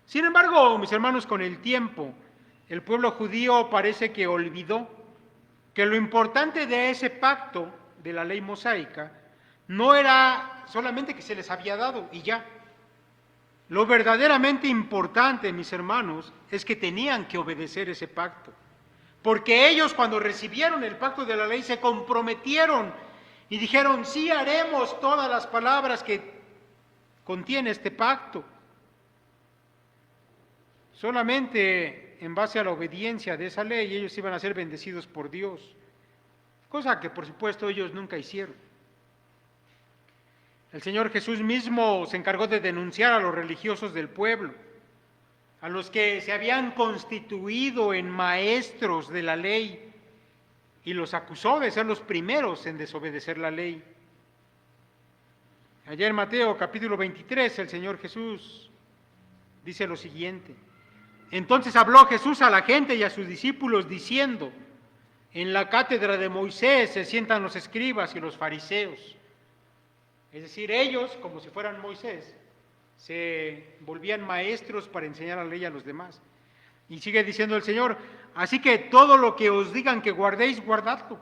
Sin embargo, mis hermanos, con el tiempo, el pueblo judío parece que olvidó que lo importante de ese pacto de la ley mosaica no era solamente que se les había dado y ya. Lo verdaderamente importante, mis hermanos, es que tenían que obedecer ese pacto. Porque ellos, cuando recibieron el pacto de la ley, se comprometieron y dijeron: sí, haremos todas las palabras que contiene este pacto. Solamente en base a la obediencia de esa ley ellos iban a ser bendecidos por Dios, cosa que por supuesto ellos nunca hicieron. El Señor Jesús mismo se encargó de denunciar a los religiosos del pueblo, a los que se habían constituido en maestros de la ley, y los acusó de ser los primeros en desobedecer la ley. Allá en Mateo capítulo 23 el Señor Jesús dice lo siguiente: entonces habló Jesús a la gente y a sus discípulos diciendo: en la cátedra de Moisés se sientan los escribas y los fariseos. Es decir, ellos, como si fueran Moisés, se volvían maestros para enseñar la ley a los demás. Y sigue diciendo el Señor: así que todo lo que os digan que guardéis, guardadlo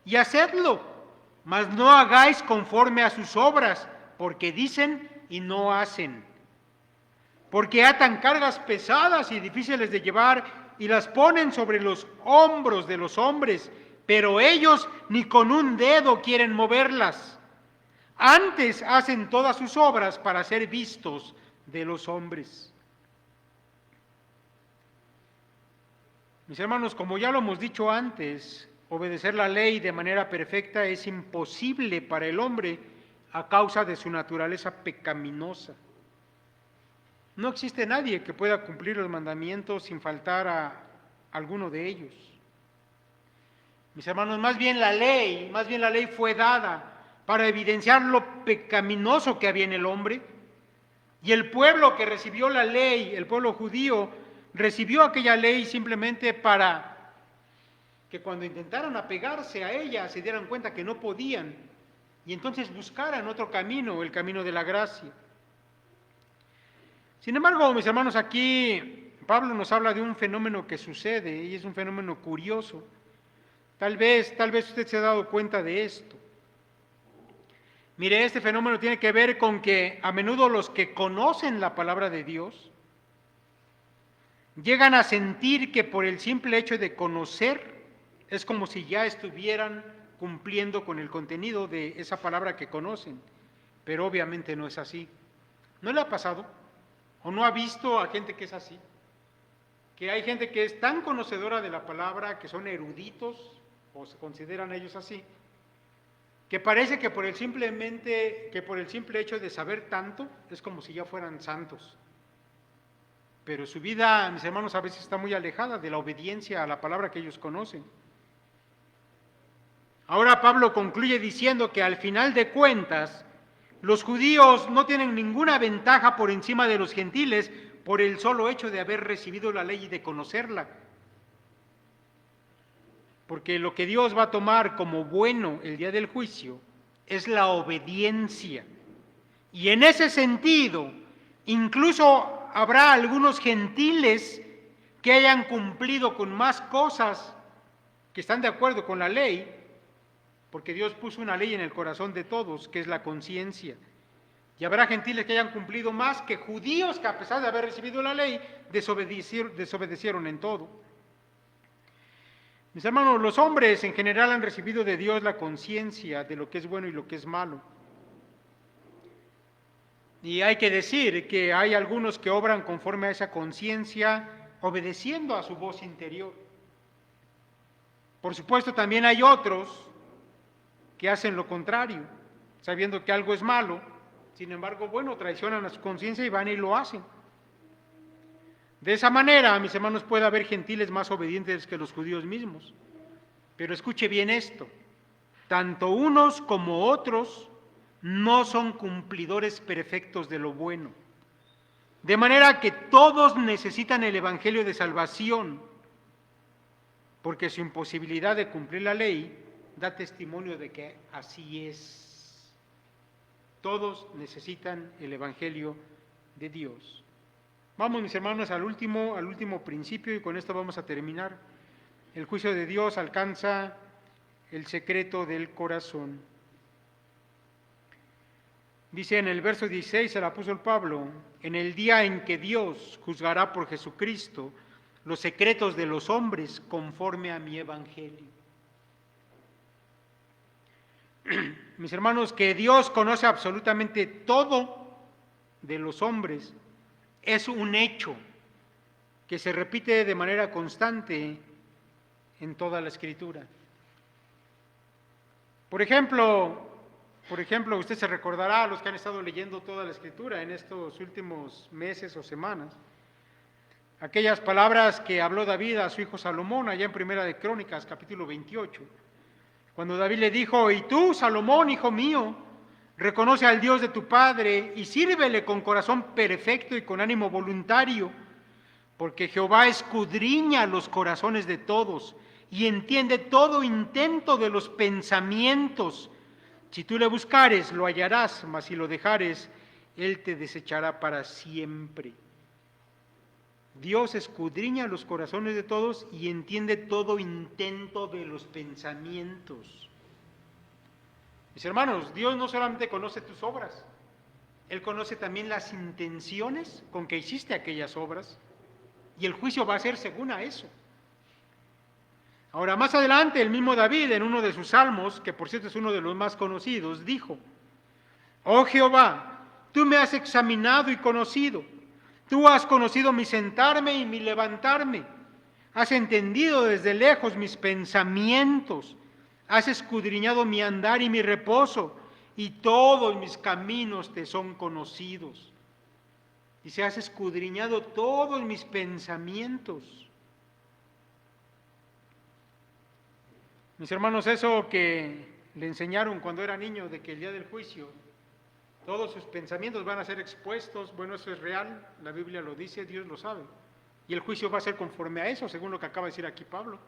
y hacedlo, mas no hagáis conforme a sus obras, porque dicen y no hacen. Porque atan cargas pesadas y difíciles de llevar y las ponen sobre los hombros de los hombres, pero ellos ni con un dedo quieren moverlas. Antes hacen todas sus obras para ser vistos de los hombres. Mis hermanos, como ya lo hemos dicho antes, obedecer la ley de manera perfecta es imposible para el hombre a causa de su naturaleza pecaminosa. No existe nadie que pueda cumplir los mandamientos sin faltar a alguno de ellos. Mis hermanos, más bien la ley fue dada para evidenciar lo pecaminoso que había en el hombre, y el pueblo que recibió la ley, el pueblo judío, recibió aquella ley simplemente para que cuando intentaran apegarse a ella se dieran cuenta que no podían, y entonces buscaran otro camino, el camino de la gracia. Sin embargo, mis hermanos, aquí Pablo nos habla de un fenómeno que sucede, y es un fenómeno curioso. Tal vez usted se ha dado cuenta de esto. Mire, este fenómeno tiene que ver con que a menudo los que conocen la palabra de Dios llegan a sentir que por el simple hecho de conocer es como si ya estuvieran cumpliendo con el contenido de esa palabra que conocen, pero obviamente no es así. ¿No le ha pasado? ¿O no ha visto a gente que es así? Que hay gente que es tan conocedora de la palabra, que son eruditos, o se consideran ellos así, que parece que por el simple hecho de saber tanto, es como si ya fueran santos. Pero su vida, mis hermanos, a veces está muy alejada de la obediencia a la palabra que ellos conocen. Ahora Pablo concluye diciendo que al final de cuentas, los judíos no tienen ninguna ventaja por encima de los gentiles por el solo hecho de haber recibido la ley y de conocerla. Porque lo que Dios va a tomar como bueno el día del juicio es la obediencia. Y en ese sentido, incluso habrá algunos gentiles que hayan cumplido con más cosas, que están de acuerdo con la ley, porque Dios puso una ley en el corazón de todos, que es la conciencia. Y habrá gentiles que hayan cumplido más que judíos que a pesar de haber recibido la ley, desobedecieron en todo. Mis hermanos, los hombres en general han recibido de Dios la conciencia de lo que es bueno y lo que es malo. Y hay que decir que hay algunos que obran conforme a esa conciencia, obedeciendo a su voz interior. Por supuesto, también hay otros que hacen lo contrario, sabiendo que algo es malo, sin embargo, bueno, traicionan a su conciencia y van y lo hacen. De esa manera, mis hermanos, puede haber gentiles más obedientes que los judíos mismos. Pero escuche bien esto, tanto unos como otros no son cumplidores perfectos de lo bueno. De manera que todos necesitan el Evangelio de salvación, porque su imposibilidad de cumplir la ley da testimonio de que así es. Todos necesitan el Evangelio de Dios. Vamos, mis hermanos, al último principio, y con esto vamos a terminar. El juicio de Dios alcanza el secreto del corazón. Dice en el verso 16 el apóstol Pablo: en el día en que Dios juzgará por Jesucristo los secretos de los hombres conforme a mi evangelio. Mis hermanos, que Dios conoce absolutamente todo de los hombres es un hecho que se repite de manera constante en toda la Escritura. Por ejemplo, usted se recordará, a los que han estado leyendo toda la Escritura en estos últimos meses o semanas, aquellas palabras que habló David a su hijo Salomón allá en Primera de Crónicas, capítulo 28, cuando David le dijo: y tú, Salomón, hijo mío, reconoce al Dios de tu padre y sírvele con corazón perfecto y con ánimo voluntario, porque Jehová escudriña los corazones de todos y entiende todo intento de los pensamientos. Si tú le buscares, lo hallarás, mas si lo dejares, él te desechará para siempre. Dios escudriña los corazones de todos y entiende todo intento de los pensamientos. Mis hermanos, Dios no solamente conoce tus obras, Él conoce también las intenciones con que hiciste aquellas obras, y el juicio va a ser según a eso. Ahora, más adelante, el mismo David, en uno de sus salmos, que por cierto es uno de los más conocidos, dijo: oh Jehová, tú me has examinado y conocido. Tú has conocido mi sentarme y mi levantarme. Has entendido desde lejos mis pensamientos. Has escudriñado mi andar y mi reposo, y todos mis caminos te son conocidos. Dice: has escudriñado todos mis pensamientos. Mis hermanos, eso que le enseñaron cuando era niño, de que el día del juicio todos sus pensamientos van a ser expuestos, bueno, eso es real, la Biblia lo dice, Dios lo sabe. Y el juicio va a ser conforme a eso, según lo que acaba de decir aquí Pablo.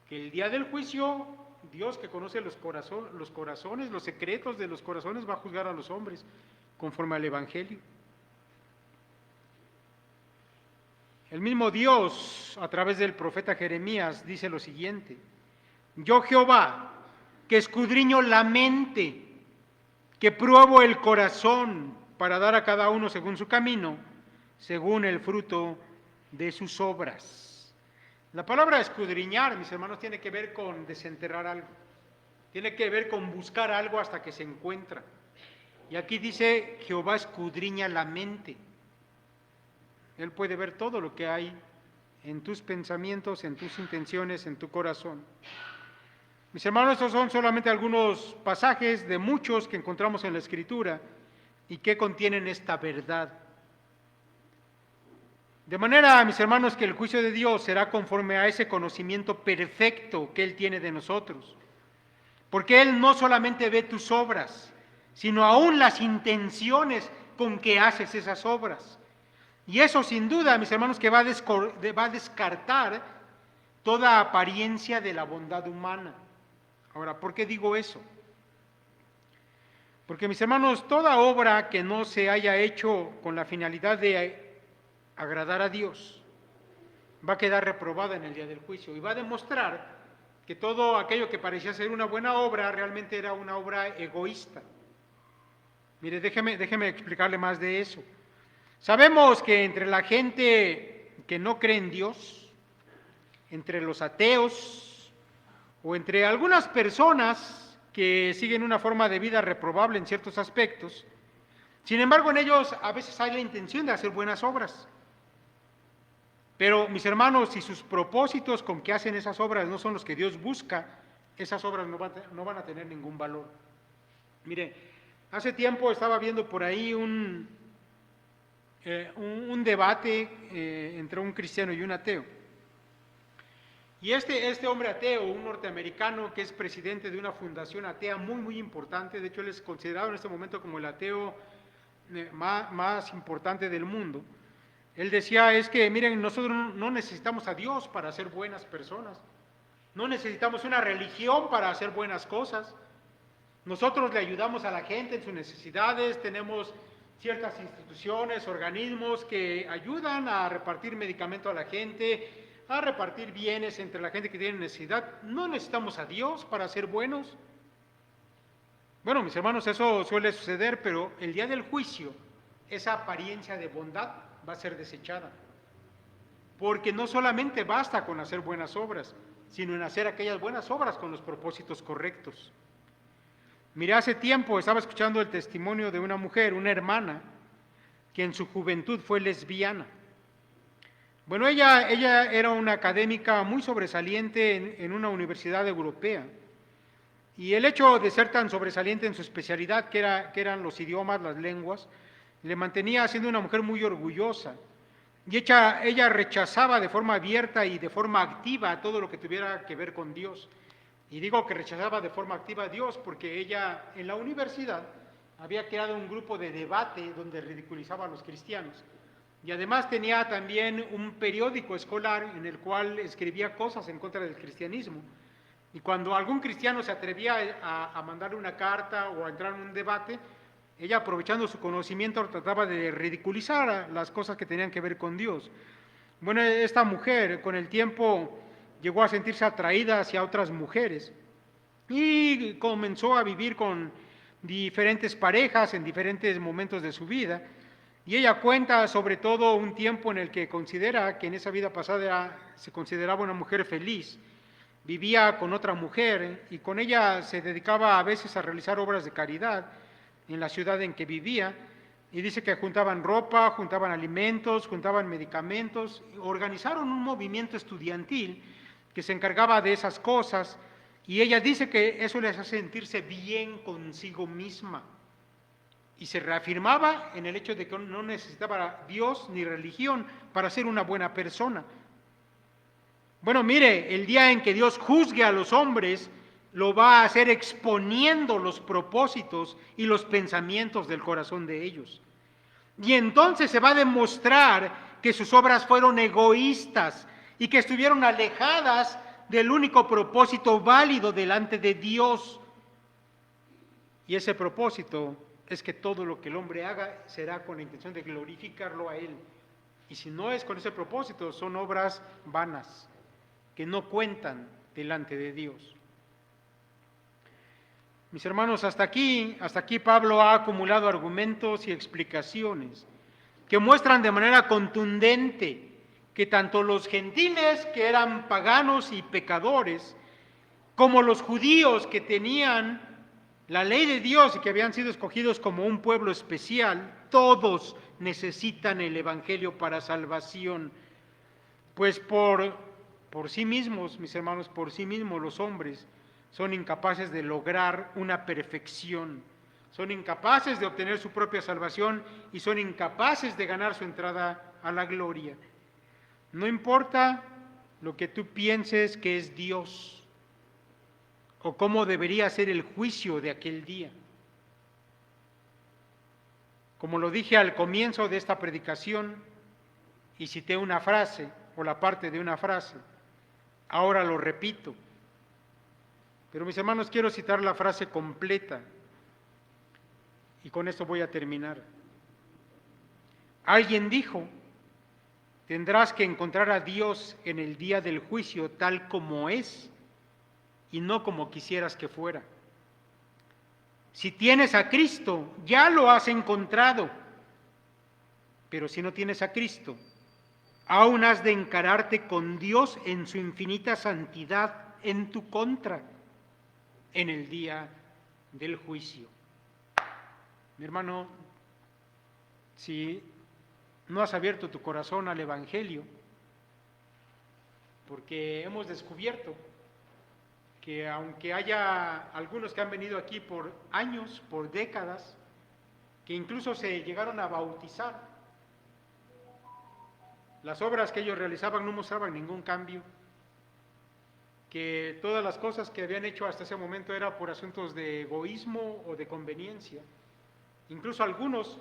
Que el día del juicio, Dios, que conoce los corazones, los secretos de los corazones, va a juzgar a los hombres conforme al Evangelio. El mismo Dios, a través del profeta Jeremías, dice lo siguiente: yo, Jehová, que escudriño la mente, que pruebo el corazón para dar a cada uno según su camino, según el fruto de sus obras. La palabra escudriñar, mis hermanos, tiene que ver con desenterrar algo, tiene que ver con buscar algo hasta que se encuentra. Y aquí dice: Jehová escudriña la mente. Él puede ver todo lo que hay en tus pensamientos, en tus intenciones, en tu corazón. Mis hermanos, estos son solamente algunos pasajes de muchos que encontramos en la Escritura y que contienen esta verdad. De manera, mis hermanos, que el juicio de Dios será conforme a ese conocimiento perfecto que Él tiene de nosotros. Porque Él no solamente ve tus obras, sino aún las intenciones con que haces esas obras. Y eso, sin duda, mis hermanos, que va a descartar toda apariencia de la bondad humana. Ahora, ¿por qué digo eso? Porque, mis hermanos, toda obra que no se haya hecho con la finalidad de agradar a Dios va a quedar reprobada en el día del juicio y va a demostrar que todo aquello que parecía ser una buena obra realmente era una obra egoísta. Mire, déjeme explicarle más de eso. Sabemos que entre la gente que no cree en Dios, entre los ateos o entre algunas personas que siguen una forma de vida reprobable en ciertos aspectos, sin embargo en ellos a veces hay la intención de hacer buenas obras. Pero mis hermanos, si sus propósitos con que hacen esas obras no son los que Dios busca, esas obras no van a tener ningún valor. Mire, hace tiempo estaba viendo por ahí un debate entre un cristiano y un ateo. Y este hombre ateo, un norteamericano que es presidente de una fundación atea muy importante, de hecho él es considerado en este momento como el ateo más importante del mundo, él decía, es que miren, nosotros no necesitamos a Dios para ser buenas personas, no necesitamos una religión para hacer buenas cosas, nosotros le ayudamos a la gente en sus necesidades, tenemos ciertas instituciones, organismos que ayudan a repartir medicamento a la gente, a repartir bienes entre la gente que tiene necesidad. No necesitamos a Dios para ser buenos. Bueno, mis hermanos, eso suele suceder, pero el día del juicio, esa apariencia de bondad va a ser desechada. Porque no solamente basta con hacer buenas obras, sino en hacer aquellas buenas obras con los propósitos correctos. Miré, hace tiempo estaba escuchando el testimonio de una mujer, una hermana, que en su juventud fue lesbiana. Bueno, ella era una académica muy sobresaliente en una universidad europea. Y el hecho de ser tan sobresaliente en su especialidad, que eran los idiomas, las lenguas, le mantenía siendo una mujer muy orgullosa. Y ella rechazaba de forma abierta y de forma activa todo lo que tuviera que ver con Dios. Y digo que rechazaba de forma activa a Dios porque ella en la universidad había creado un grupo de debate donde ridiculizaba a los cristianos. Y además tenía también un periódico escolar en el cual escribía cosas en contra del cristianismo. Y cuando algún cristiano se atrevía a mandarle una carta o a entrar en un debate, ella, aprovechando su conocimiento, trataba de ridiculizar las cosas que tenían que ver con Dios. Bueno, esta mujer con el tiempo llegó a sentirse atraída hacia otras mujeres y comenzó a vivir con diferentes parejas en diferentes momentos de su vida. Y ella cuenta sobre todo un tiempo en el que considera que en esa vida pasada se consideraba una mujer feliz. Vivía con otra mujer y con ella se dedicaba a veces a realizar obras de caridad en la ciudad en que vivía. Y dice que juntaban ropa, juntaban alimentos, juntaban medicamentos, organizaron un movimiento estudiantil que se encargaba de esas cosas, y ella dice que eso les hace sentirse bien consigo misma, y se reafirmaba en el hecho de que no necesitaba Dios ni religión para ser una buena persona. Bueno, mire, el día en que Dios juzgue a los hombres, lo va a hacer exponiendo los propósitos y los pensamientos del corazón de ellos. Y entonces se va a demostrar que sus obras fueron egoístas y que estuvieron alejadas del único propósito válido delante de Dios. Y ese propósito es que todo lo que el hombre haga será con la intención de glorificarlo a Él. Y si no es con ese propósito, son obras vanas, que no cuentan delante de Dios. Mis hermanos, hasta aquí Pablo ha acumulado argumentos y explicaciones que muestran de manera contundente que tanto los gentiles, que eran paganos y pecadores, como los judíos que tenían la ley de Dios y que habían sido escogidos como un pueblo especial, todos necesitan el Evangelio para salvación. Pues por sí mismos, mis hermanos, por sí mismos los hombres son incapaces de lograr una perfección, son incapaces de obtener su propia salvación y son incapaces de ganar su entrada a la gloria. No importa lo que tú pienses que es Dios o cómo debería ser el juicio de aquel día. Como lo dije al comienzo de esta predicación y cité una frase o la parte de una frase, ahora lo repito. Pero mis hermanos, quiero citar la frase completa y con esto voy a terminar. Alguien dijo: tendrás que encontrar a Dios en el día del juicio tal como es y no como quisieras que fuera. Si tienes a Cristo, ya lo has encontrado. Pero si no tienes a Cristo, aún has de encararte con Dios en su infinita santidad en tu contra en el día del juicio. Mi hermano, si no has abierto tu corazón al Evangelio, porque hemos descubierto que aunque haya algunos que han venido aquí por años, por décadas, que incluso se llegaron a bautizar, las obras que ellos realizaban no mostraban ningún cambio, que todas las cosas que habían hecho hasta ese momento era por asuntos de egoísmo o de conveniencia. Incluso algunos,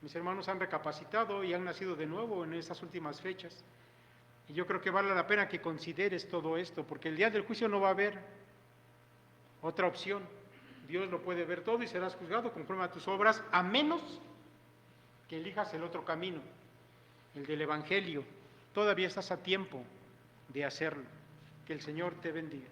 mis hermanos, han recapacitado y han nacido de nuevo en estas últimas fechas. Y yo creo que vale la pena que consideres todo esto, porque el día del juicio no va a haber otra opción. Dios lo puede ver todo y serás juzgado conforme a tus obras, a menos que elijas el otro camino, el del Evangelio. Todavía estás a tiempo de hacerlo. Que el Señor te bendiga.